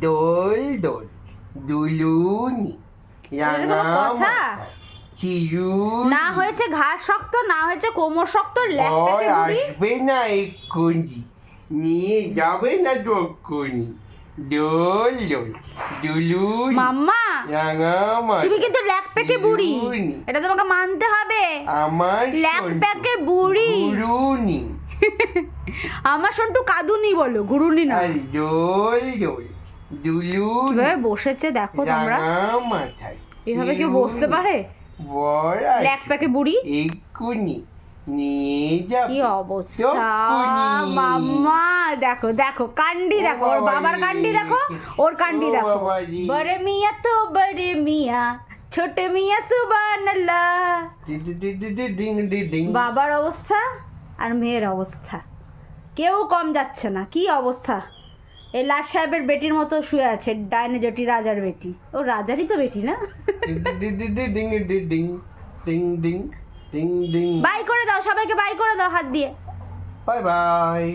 দোল দোল দুলুনি রাঙা কথা? চিরুনি না হয়েছে ঘাড় শক্ত, না হয়েছে কোমর শক্ত, ল্যাপ ভয় প্যাকে বুড়ি। আসবে না এক্ষুনি, নিয়ে যাবে না তক্ষুনি। দোল দোল দুলুনি মাম্মা রাঙামাটি তুমি কিন্তু ল্যাক প্যাকে বুড়ি, চিরুনি এটা তোমাকে মানতে হবে। আমার ল্যাক প্যাকে বুড়ি। গুরুনি আমার সন্টু কাঁদুনি বলো, গুরুনি না। আর দোল দোল দুলুনি কিভাবে বসেছে দেখো তোমরা, রাঙামাথায় এভাবে কেউ বসতে পারে? বর ল্যাক প্যাকে বুড়ি। এক্ষুনি নিয়ে যাবে কি অবস্থা তক্ষুনি। মাম্মা, দেখো দেখো কান্ডি ও দেখো, ওর বাবা বাবার রে। কান্ডি দেখো, ওর কান্ডি ও দেখো। বাবা রে। বড়ে মিয়া তো বড়ে মিয়া, ছোটে মিয়া সুবহানাল্লাহ। Ding ding ding. বাবার অবস্থা আর মেয়ের অবস্থা কেউ কম যাচ্ছে না। কি অবস্থা, এই লাট সাহেবের বেটির মতো শুয়ে আছে, ডাইনে জটি রাজার বেটি। ও রাজারই তো বেটি না? Ding ding ding ding ding ding ding. Bye করে দাও, সবাইকে বাই করে দাও হাত দিয়ে। Bye by.